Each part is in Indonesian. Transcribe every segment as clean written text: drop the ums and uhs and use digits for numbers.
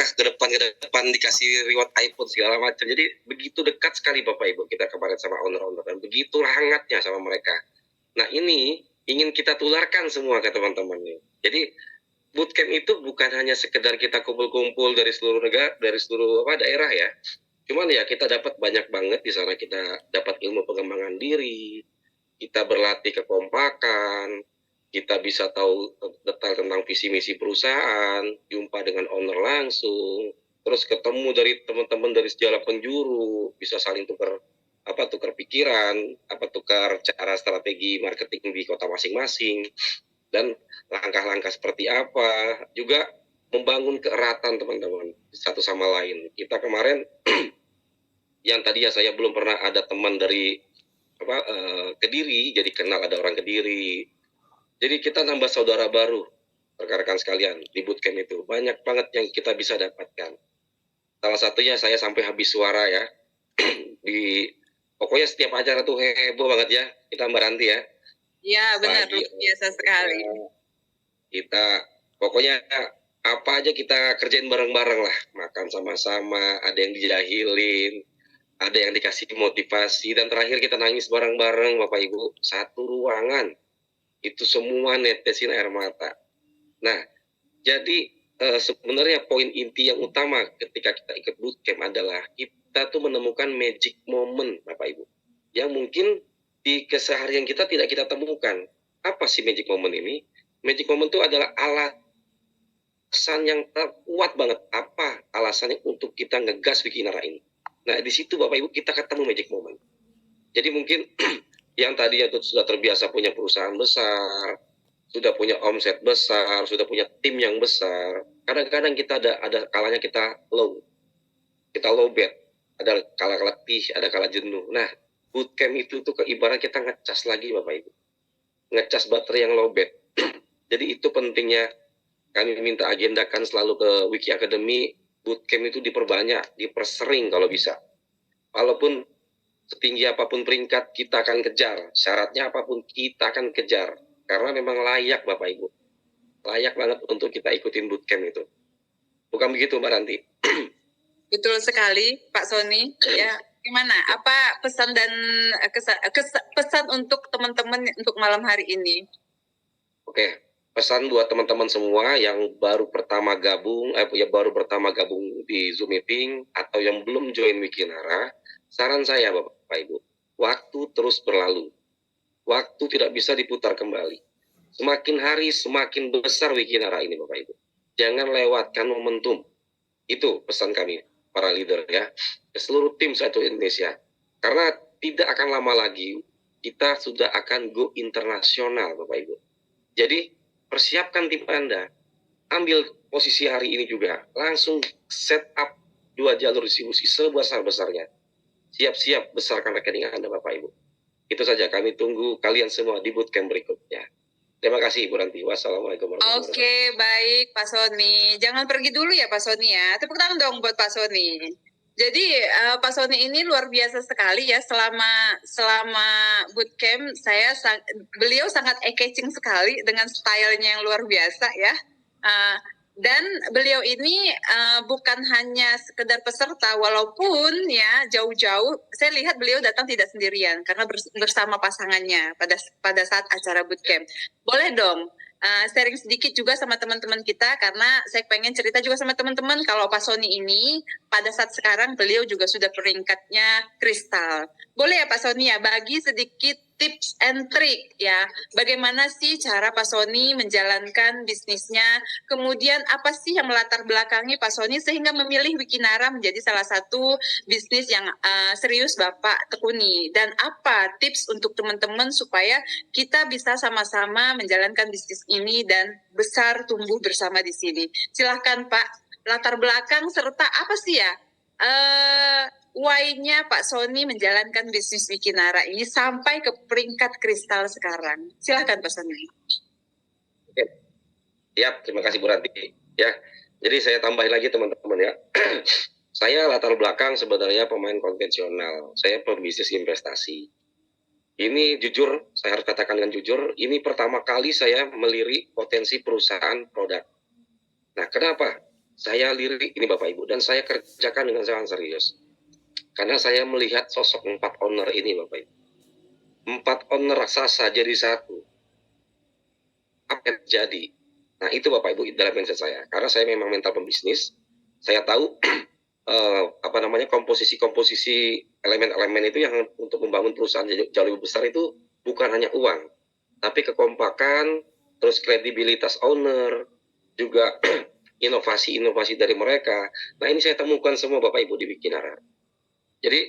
apakah ke depan dikasih reward iPhone segala macam. Jadi begitu dekat sekali Bapak Ibu kita kemarin sama owner-owner dan begitu hangatnya sama mereka. Nah ini ingin kita tularkan semua ke teman-teman nih. Jadi bootcamp itu bukan hanya sekedar kita kumpul-kumpul dari seluruh negara, dari seluruh daerah ya. Cuman ya kita dapat banyak banget di sana, kita dapat ilmu pengembangan diri, kita berlatih kekompakan, kita bisa tahu detail tentang visi misi perusahaan, jumpa dengan owner langsung, terus ketemu dari teman-teman dari segala penjuru, bisa saling tukar pikiran, tukar cara strategi marketing di kota masing-masing, dan langkah-langkah seperti apa, juga membangun keeratan teman-teman satu sama lain. Kita kemarin yang tadi ya saya belum pernah ada teman dari Kediri, jadi kenal ada orang Kediri. Jadi kita nambah saudara baru, rekan-rekan sekalian, di bootcamp itu. Banyak banget yang kita bisa dapatkan. Salah satunya saya sampai habis suara ya. Pokoknya setiap acara tuh heboh banget ya, kita Mbak Ranti ya. Iya benar, biasa sekali. Kita pokoknya apa aja kita kerjain bareng-bareng lah. Makan sama-sama, ada yang dijahilin, ada yang dikasih motivasi, dan terakhir kita nangis bareng-bareng Bapak Ibu, satu ruangan. Itu semua netesin air mata. Nah, jadi sebenarnya poin inti yang utama ketika kita ikut bootcamp adalah kita tuh menemukan magic moment Bapak Ibu, yang mungkin di keseharian kita tidak kita temukan. Apa sih magic moment ini? Magic moment itu adalah alasan yang kuat banget. Apa alasannya untuk kita ngegas Wikinara ini? Nah, di situ Bapak Ibu kita ketemu magic moment. Jadi mungkin yang tadinya itu sudah terbiasa punya perusahaan besar, sudah punya omset besar, sudah punya tim yang besar, kadang-kadang kita ada kalanya kita low bed, ada kala letih, ada kala jenuh. Nah, bootcamp itu tuh ibarat kita ngecas lagi Bapak Ibu, ngecas baterai yang low bed. Jadi itu pentingnya kami minta agendakan selalu ke Wiki Academy, bootcamp itu diperbanyak, dipersering kalau bisa. Walaupun setinggi apapun peringkat kita akan kejar, syaratnya apapun kita akan kejar, karena memang layak Bapak Ibu, layak banget untuk kita ikutin bootcamp itu. Bukan begitu Mbak Ranti? Betul sekali Pak Sony. Ya, gimana? Apa pesan dan pesan untuk teman-teman untuk malam hari ini? Oke, pesan buat teman-teman semua yang baru pertama gabung di Zoom meeting atau yang belum join Wikinara, saran saya Bapak Ibu, waktu terus berlalu. Waktu tidak bisa diputar kembali. Semakin hari semakin besar Wikinara ini Bapak Ibu. Jangan lewatkan momentum. Itu pesan kami para leader ya, ke seluruh tim satu Indonesia. Karena tidak akan lama lagi kita sudah akan go internasional Bapak Ibu. Jadi persiapkan tim Anda, ambil posisi hari ini juga, langsung set up 2 jalur distribusi sebesar-besarnya. Siap-siap besarkan rekening Anda Bapak Ibu. Itu saja, kami tunggu kalian semua di bootcamp berikutnya. Terima kasih Bu Ranti. Wassalamualaikum warahmatullahi wabarakatuh. Oke, baik Pak Sony. Jangan pergi dulu ya Pak Sony ya. Tepuk tangan dong buat Pak Sony. Jadi Pak Sony ini luar biasa sekali ya, selama bootcamp beliau sangat eye-catching sekali dengan stylenya yang luar biasa ya. Dan beliau ini bukan hanya sekedar peserta, walaupun ya jauh-jauh saya lihat beliau datang tidak sendirian karena bersama pasangannya pada saat acara bootcamp. Boleh dong sharing sedikit juga sama teman-teman kita, karena saya pengen cerita juga sama teman-teman kalau Pak Sony ini pada saat sekarang beliau juga sudah peringkatnya kristal. Boleh ya Pak Sony ya, bagi sedikit tips and trick ya, bagaimana sih cara Pak Sony menjalankan bisnisnya, kemudian apa sih yang melatar belakangi Pak Sony sehingga memilih Wikinara menjadi salah satu bisnis yang serius Bapak tekuni, dan apa tips untuk teman-teman supaya kita bisa sama-sama menjalankan bisnis ini dan besar tumbuh bersama di sini. Silahkan Pak, latar belakang serta apa sih ya why-nya Pak Sony menjalankan bisnis Wikinara ini sampai ke peringkat kristal sekarang. Silahkan Pak Sony. Oke. Ya, terima kasih Bu Ranti. Ya, jadi saya tambahin lagi teman-teman ya. Saya latar belakang sebenarnya pemain konvensional. Saya pembisnis investasi. Ini jujur, saya harus katakan dengan jujur, ini pertama kali saya melirik potensi perusahaan produk. Nah, kenapa? Saya lirik ini Bapak Ibu, dan saya kerjakan dengan sangat serius. Karena saya melihat sosok 4 owner ini Bapak Ibu. 4 owner raksasa jadi satu. Apa yang terjadi? Nah itu Bapak Ibu dalam mindset saya. Karena saya memang mental pembisnis, saya tahu komposisi-komposisi elemen-elemen itu yang untuk membangun perusahaan jauh lebih besar itu bukan hanya uang, tapi kekompakan, terus kredibilitas owner, juga inovasi-inovasi dari mereka. Nah ini saya temukan semua Bapak Ibu di Wikinara. Jadi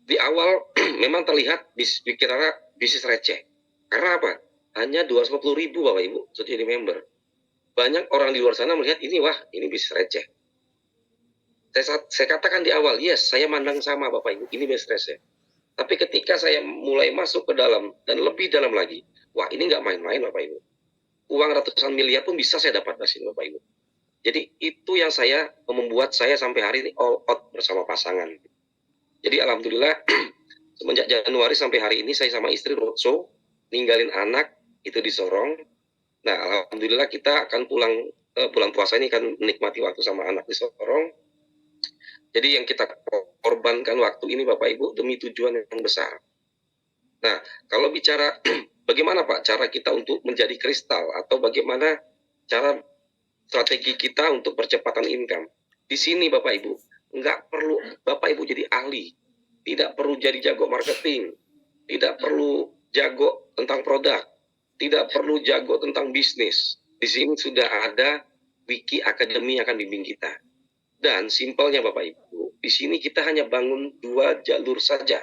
di awal memang terlihat Wikinara bisnis receh. Karena apa? Hanya 250.000 Bapak Ibu sudah jadi member. Banyak orang di luar sana melihat ini, wah ini bisnis receh. Saya katakan di awal, yes, saya mandang sama Bapak Ibu, ini bisnis receh. Tapi ketika saya mulai masuk ke dalam dan lebih dalam lagi, wah ini nggak main-main Bapak Ibu. Uang ratusan miliar pun bisa saya dapat dari sini Bapak Ibu. Jadi itu yang membuat saya sampai hari ini all out bersama pasangan. Jadi alhamdulillah semenjak Januari sampai hari ini saya sama istri roadshow, ninggalin anak itu di Sorong. Nah alhamdulillah kita akan bulan puasa ini akan menikmati waktu sama anak di Sorong. Jadi yang kita korbankan waktu ini Bapak Ibu demi tujuan yang besar. Nah, kalau bicara bagaimana Pak cara kita untuk menjadi kristal atau bagaimana cara strategi kita untuk percepatan income. Di sini Bapak Ibu, nggak perlu Bapak Ibu jadi ahli, tidak perlu jadi jago marketing, tidak perlu jago tentang produk, tidak perlu jago tentang bisnis. Di sini sudah ada Wiki Academy yang akan bimbing kita. Dan simpelnya Bapak Ibu, di sini kita hanya bangun 2 jalur saja.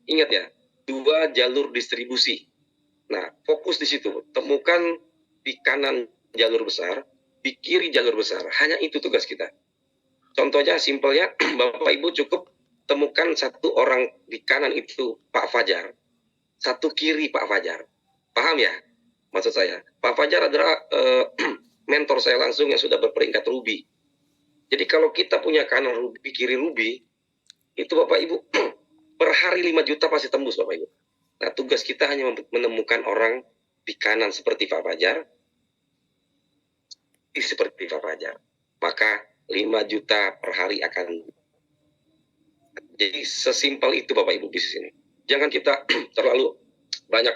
Ingat ya, 2 jalur distribusi. Nah, fokus di situ. Temukan di kanan jalur besar, di kiri jalur besar. Hanya itu tugas kita. Contohnya, simpelnya, Bapak Ibu cukup temukan satu orang di kanan itu Pak Fajar, satu kiri Pak Fajar. Paham ya? Maksud saya, Pak Fajar adalah mentor saya langsung yang sudah berperingkat Ruby. Jadi kalau kita punya kanan Ruby, kiri Ruby, itu Bapak Ibu per hari 5 juta pasti tembus Bapak Ibu. Nah tugas kita hanya menemukan orang di kanan seperti Pak Fajar, seperti Pak Fajar. Maka 5 juta per hari akan. Jadi sesimpel itu Bapak Ibu bisnis ini. Jangan kita terlalu banyak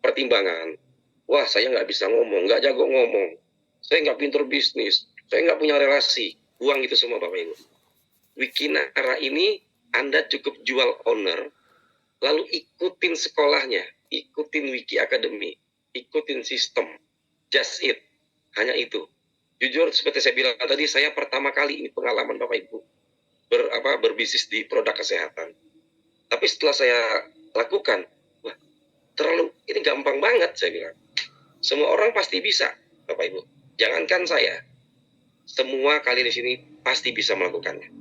pertimbangan. Wah saya nggak bisa ngomong, nggak jago ngomong. Saya nggak pintar bisnis, saya nggak punya relasi. Buang itu semua Bapak Ibu. Wikinara ini Anda cukup jual owner, lalu ikutin sekolahnya, ikutin Wiki Academy, ikutin sistem. Just it. Hanya itu. Jujur seperti saya bilang tadi, saya pertama kali ini pengalaman Bapak Ibu berbisnis di produk kesehatan. Tapi setelah saya lakukan, wah, ini gampang banget saya bilang. Semua orang pasti bisa, Bapak Ibu. Jangankan saya, semua kali di sini pasti bisa melakukannya.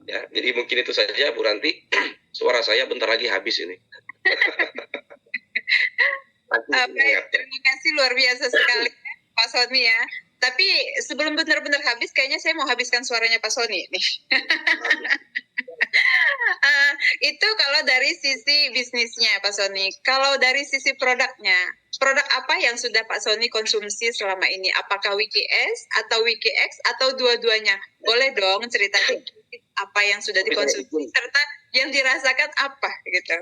Ya, jadi mungkin itu saja Bu Ranti. Suara saya bentar lagi habis ini. Terima kasih luar biasa sekali Pak Sony ya. Tapi sebelum benar-benar habis, kayaknya saya mau habiskan suaranya Pak Sony nih. Itu kalau dari sisi bisnisnya Pak Sony. Kalau dari sisi produknya, produk apa yang sudah Pak Sony konsumsi selama ini? Apakah WikiS atau WikiX atau dua-duanya? Boleh dong cerita apa yang sudah dikonsumsi serta yang dirasakan apa gitu.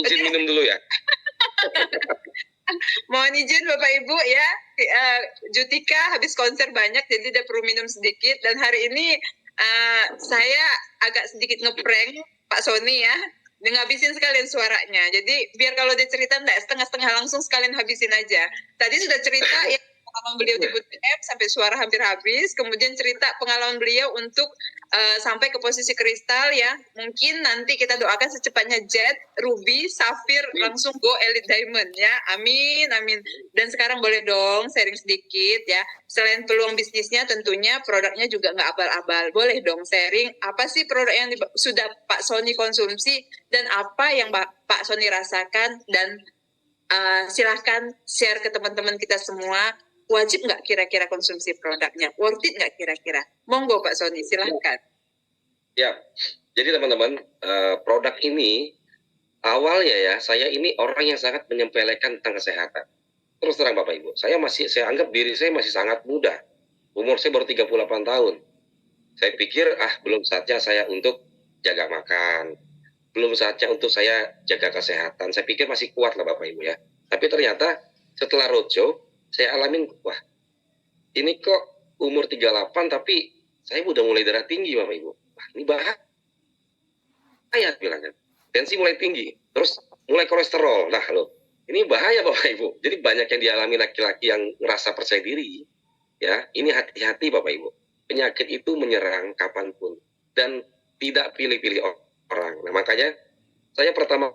Izin minum dulu ya. Mohon izin Bapak Ibu ya, Jutika habis konser banyak jadi dia perlu minum sedikit, dan hari ini saya agak sedikit ngeprank Pak Sony ya, ngabisin sekalian suaranya. Jadi biar kalau dia cerita enggak setengah-setengah, langsung sekalian habisin aja. Tadi sudah cerita ya pengalaman beliau di bootcamp sampai suara hampir habis, kemudian cerita pengalaman beliau untuk sampai ke posisi kristal ya. Mungkin nanti kita doakan secepatnya Jet, Ruby, Safir langsung go Elite Diamond ya. Amin, amin. Dan sekarang boleh dong sharing sedikit ya. Selain peluang bisnisnya, tentunya produknya juga nggak abal-abal. Boleh dong sharing apa sih produk yang sudah Pak Sony konsumsi dan apa yang Pak Sony rasakan, dan silahkan share ke teman-teman kita semua. Wajib nggak kira-kira konsumsi produknya? Worth it nggak kira-kira? Monggo Pak Sony, silahkan. Ya, jadi teman-teman, produk ini awalnya ya, saya ini orang yang sangat menyepelekan tentang kesehatan. Terus terang Bapak Ibu, saya anggap diri saya masih sangat muda. Umur saya baru 38 tahun. Saya pikir, belum saatnya saya untuk jaga makan. Belum saatnya untuk saya jaga kesehatan. Saya pikir masih kuat lah Bapak Ibu ya. Tapi ternyata setelah roadshow, saya alamin, wah ini kok umur 38 tapi saya udah mulai darah tinggi Bapak Ibu. Wah ini bahaya bilang kan. Tensi mulai tinggi. Terus mulai kolesterol. Nah loh, ini bahaya Bapak Ibu. Jadi banyak yang dialami laki-laki yang ngerasa percaya diri. Ya, ini hati-hati Bapak Ibu. Penyakit itu menyerang kapanpun dan tidak pilih-pilih orang. Nah makanya saya pertama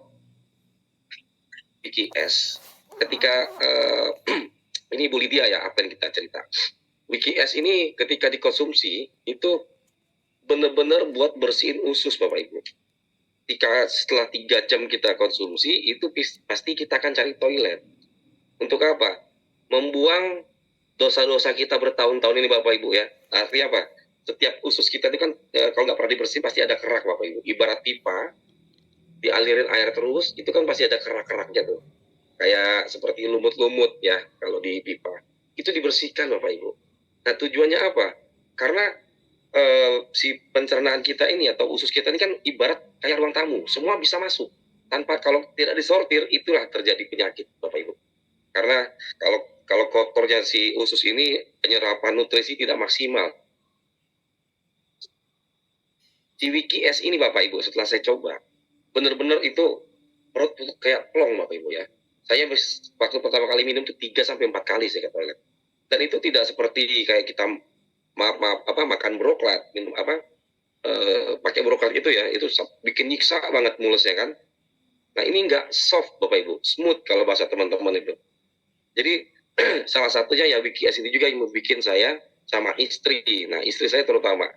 WikiS ketika ini Bu Lydia ya apa yang kita cerita. WikiS ini ketika dikonsumsi itu benar-benar buat bersihin usus Bapak Ibu. Ketika setelah 3 jam kita konsumsi itu pasti kita akan cari toilet. Untuk apa? Membuang dosa-dosa kita bertahun-tahun ini Bapak Ibu ya. Artinya apa? Setiap usus kita itu kan kalau nggak pernah dibersihin pasti ada kerak Bapak Ibu. Ibarat pipa, dialirin air terus, itu kan pasti ada kerak-keraknya tuh. Kayak seperti lumut-lumut ya kalau di pipa. Itu dibersihkan Bapak Ibu. Nah tujuannya apa? Karena si pencernaan kita ini atau usus kita ini kan ibarat kayak ruang tamu. Semua bisa masuk. Tanpa kalau tidak disortir, itulah terjadi penyakit Bapak Ibu. Karena kalau kotornya si usus ini penyerapan nutrisi tidak maksimal. Si WikiS ini Bapak Ibu setelah saya coba benar-benar itu perut kayak plong Bapak Ibu ya. Saya waktu pertama kali minum itu 3 sampai 4 kali saya ke toilet. Dan itu tidak seperti kayak kita makan broklat, minum pakai broklat itu ya, itu bikin nyiksa banget mulusnya kan. Nah ini enggak soft Bapak Ibu, smooth kalau bahasa teman-teman itu. Jadi salah satunya ya WikiS ini juga yang bikin saya sama istri. Nah istri saya terutama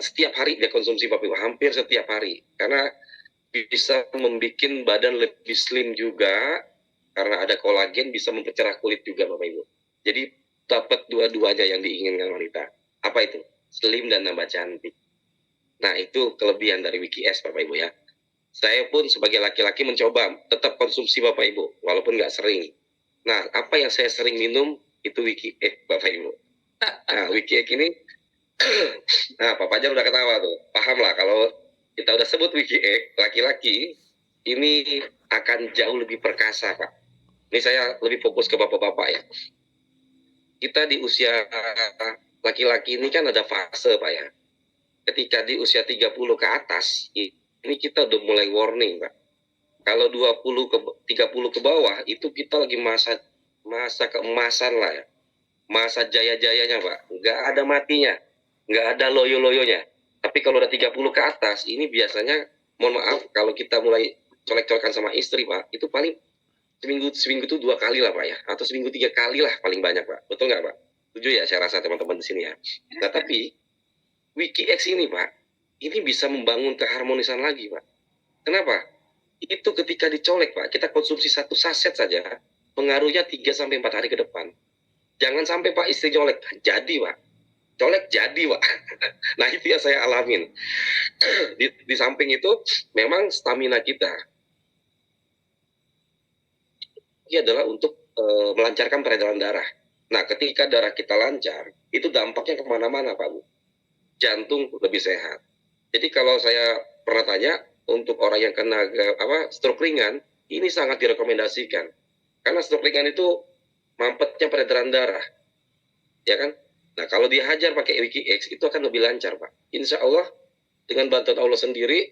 setiap hari dia konsumsi Bapak Ibu, hampir setiap hari. Karena bisa membuat badan lebih slim juga, karena ada kolagen bisa mempercerah kulit juga Bapak Ibu. Jadi dapat dua-duanya yang diinginkan wanita. Apa itu? Slim dan nambah cantik. Nah itu kelebihan dari WikiS Bapak Ibu ya. Saya pun sebagai laki-laki mencoba tetap konsumsi Bapak Ibu, walaupun nggak sering. Nah, apa yang saya sering minum itu WikiX Bapak Ibu. Nah, WikiX ini, nah Pak Fajar udah ketawa tuh. Paham lah kalau kita udah sebut WikiX, laki-laki ini akan jauh lebih perkasa Pak. Ini saya lebih fokus ke bapak-bapak ya. Kita di usia laki-laki ini kan ada fase Pak ya. Ketika di usia 30 ke atas, ini kita udah mulai warning Pak. Kalau 30 ke bawah itu kita lagi masa keemasan lah ya. Masa jaya-jayanya Pak. Nggak ada matinya. Nggak ada loyo-loyonya. Tapi kalau udah 30 ke atas, ini biasanya, mohon maaf, kalau kita mulai colek-colekan sama istri Pak, itu paling seminggu itu 2 kali lah Pak ya. Atau seminggu 3 kali lah paling banyak Pak. Betul nggak Pak? Setuju ya saya rasa teman-teman di sini ya. Nah tapi, WikiX ini Pak, ini bisa membangun keharmonisan lagi Pak. Kenapa? Itu ketika dicolek Pak, kita konsumsi 1 saset saja, pengaruhnya 3 sampai 4 hari ke depan. Jangan sampai Pak istri colek, jadi Pak. Colek jadi Pak. Nah itu yang saya alamin. Di samping itu, memang stamina kita ini adalah untuk melancarkan peredaran darah. Nah ketika darah kita lancar, itu dampaknya kemana-mana Pak Bu. Jantung lebih sehat. Jadi kalau saya pernah tanya, untuk orang yang kena stroke ringan, ini sangat direkomendasikan. Karena stroke ringan itu mampetnya peredaran darah. Ya kan? Nah, kalau dihajar pakai WikiX itu akan lebih lancar, Pak. Insya Allah, dengan bantuan Allah sendiri,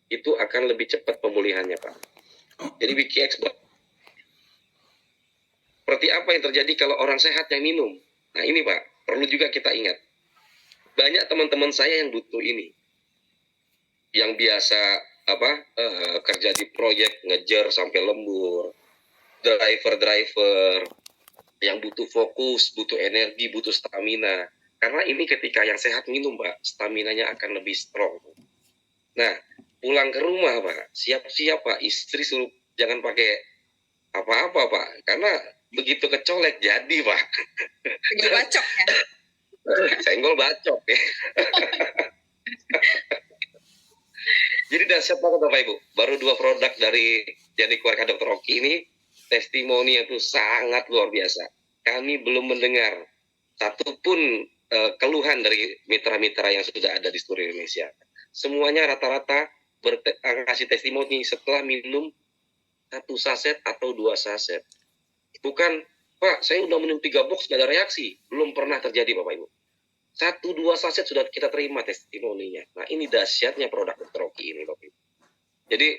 itu akan lebih cepat pemulihannya, Pak. Jadi WikiX, seperti apa yang terjadi kalau orang sehat yang minum? Nah, ini, Pak, perlu juga kita ingat. Banyak teman-teman saya yang butuh ini. Yang biasa kerja di proyek ngejar sampai lembur, driver yang butuh fokus, butuh energi, butuh stamina. Karena ini ketika yang sehat minum Pak, staminanya akan lebih strong. Nah, pulang ke rumah Pak, siap-siap Pak, istri suruh jangan pakai apa-apa Pak, karena begitu kecolek jadi Pak. Senggol bacok ya. Senggol bacok ya. Jadi dahsyat banget Bapak Ibu. Baru 2 produk dari yang dikeluarkan Dr. Oki ini, testimoni itu sangat luar biasa. Kami belum mendengar satupun keluhan dari mitra-mitra yang sudah ada di seluruh Indonesia. Semuanya rata-rata kasih testimoni setelah minum 1 saset atau 2 saset. Bukan, Pak, saya udah minum 3 box gak ada reaksi. Belum pernah terjadi, Bapak Ibu. 1-2 saset sudah kita terima testimoninya. Nah, ini dahsyatnya produk Dr. Oki ini, Bapak Ibu. Jadi,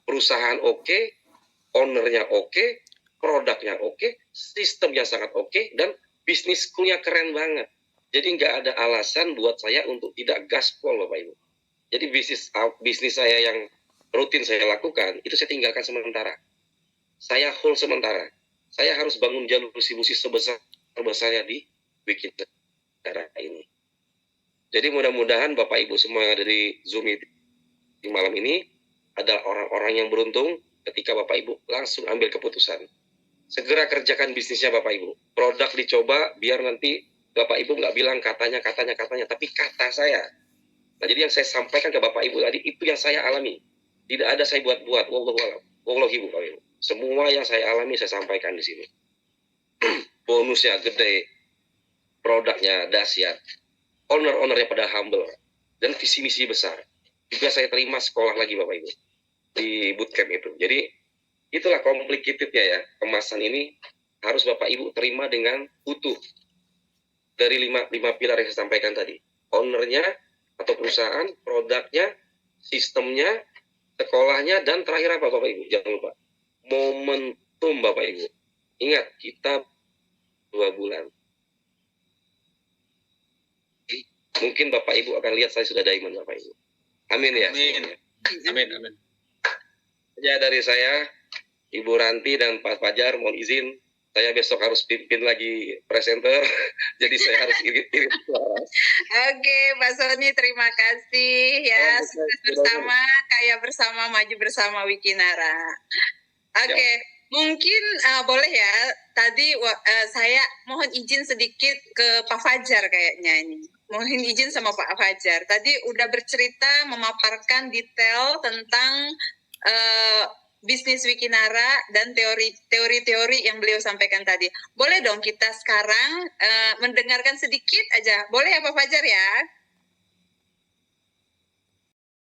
perusahaan oke, ownernya oke, produknya oke, sistemnya sangat oke, dan bisnis schoolnya keren banget. Jadi nggak ada alasan buat saya untuk tidak gaspol, Bapak Ibu. Jadi bisnis saya yang rutin saya lakukan, itu saya tinggalkan sementara. Saya hold sementara. Saya harus bangun jalur distribusi sebesar-besarnya di bikin negara ini. Jadi mudah-mudahan Bapak Ibu semua dari Zoom di malam ini adalah orang-orang yang beruntung ketika Bapak Ibu langsung ambil keputusan. Segera kerjakan bisnisnya Bapak Ibu. Produk dicoba biar nanti Bapak Ibu nggak bilang katanya, tapi kata saya. Nah, jadi yang saya sampaikan ke Bapak Ibu tadi, itu yang saya alami. Tidak ada saya buat-buat. Wallahi Bapak Ibu. Semua yang saya alami, saya sampaikan di sini. Bonusnya gede. Produknya dahsyat. Owner-ownernya pada humble. Dan visi misi besar. Juga saya terima sekolah lagi Bapak Ibu. Di bootcamp itu. Jadi, itulah complicatednya ya. Kemasan ini harus Bapak Ibu terima dengan utuh. Dari lima pilar yang saya sampaikan tadi. Ownernya atau perusahaan, produknya, sistemnya, sekolahnya, dan terakhir apa Bapak Ibu? Jangan lupa. Momentum Bapak Ibu. Ingat, kita 2 bulan. Mungkin Bapak Ibu akan lihat saya sudah diamond Bapak Ibu. Amin ya. Amin. Ya dari saya, Ibu Ranti dan Pak Fajar, mohon izin, saya besok harus pimpin lagi presenter, jadi saya harus irit suara. Oke, Pak Sony, terima kasih ya. Sukses bersama, kaya bersama, maju bersama Wikinara. Oke, mungkin boleh ya. Tadi saya mohon izin sedikit ke Pak Fajar kayaknya ini. Mohon izin sama Pak Fajar. Tadi udah bercerita, memaparkan detail tentang bisnis Wikinara dan teori-teori yang beliau sampaikan tadi. Boleh dong kita sekarang mendengarkan sedikit aja. Boleh ya Pak Fajar ya?